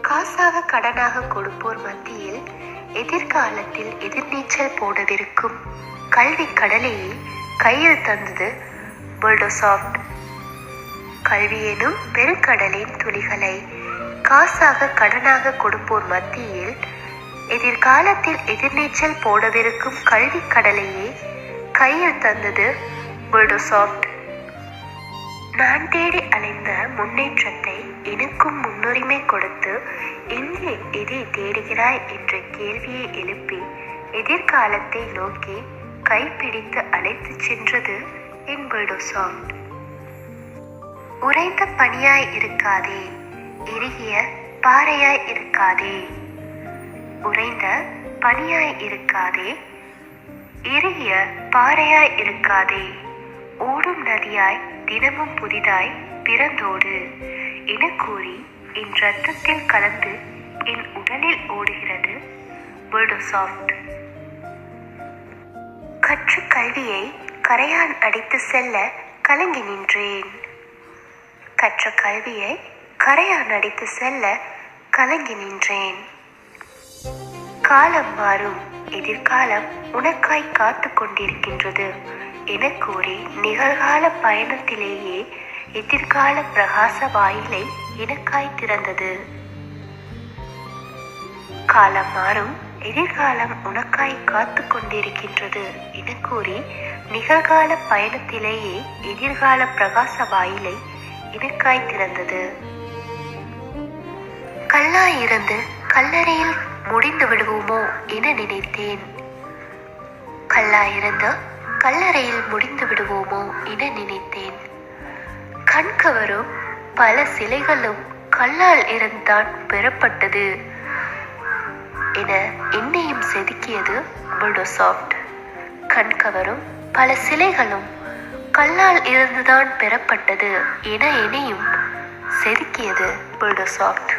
காசாக கடனாக கொடுப்போர் மத்தியில் எதிர்காலத்தில் எதிர்நீச்சல் போடவிருக்கும் கல்வி கடலையை கையில் தந்தது மைக்ரோசாஃப்ட். கல்வி எனும் பெருங்கடலின் துளிகளை காசாக கடனாக கொடுப்போர் மத்தியில் எதிர்காலத்தில் எதிர்நீச்சல் போடவிருக்கும் கல்வி கடலையை கையில் தந்தது மைக்ரோசாஃப்ட். நான் தேடி அலைந்த முன்னேற்றத்தை எனக்கும் முன்னுரிமை கொடுத்து எங்கே எதை தேடுகிறாய் என்ற கேள்வியை எழுப்பி எதிர்காலத்தை நோக்கி கைப்பிடித்து அழைத்து சென்றது என் மைக்ரோசாஃப்ட். உறைந்த பனியாய் இருக்காதே, இறுகிய பாறையாய் இருக்காதே. உறைந்த பனியாய் இருக்காதே, இறுகிய பாறையாய் இருக்காதே. ஓடும் நதியாய் தினமும் புதிதாய் பிறந்தோடு என கூறி என் ரத்தத்தில் கலந்து என் உடலில் ஓடுகிறது மைக்ரோசாஃப்ட். கற்ற கல்வியை கரையான் அடித்து செல்ல கலங்கி நின்றேன். கற்ற கல்வியை கரையான் அடித்து செல்ல கலங்கி நின்றேன். காலம் மாறும், எதிர்காலம் உனக்காய் காத்து கொண்டிருக்கின்றது என கூறி நிகழ்கால பயணத்திலேயே எதிர்கால பிரகாச வாயிலை எனக்காய் திறந்தது. காலம் மாறும், எதிர்காலம் உனக்காய் காத்து கொண்டிருக்கின்றது என கூறி நிகழ்கால பயணத்திலேயே எதிர்கால பிரகாச வாயிலை எனக்காய் திறந்தது. கல்லாயிருந்து கல்லறையில் முடிந்து விடுவோமோ என நினைத்தேன். கல்லாயிருந்து கல்லறையில் முடிந்து விடுவோமோ என நினைத்தேன். கண்கவரும் பல சிலைகளும் கல்லால் இருந்துதான் பெறப்பட்டது என என்னையும் செதுக்கியது மைக்ரோசாஃப்ட். கண்கவரும் பல சிலைகளும் கல்லால் இருந்துதான் பெறப்பட்டது என என்னையும் செதுக்கியது மைக்ரோசாஃப்ட்.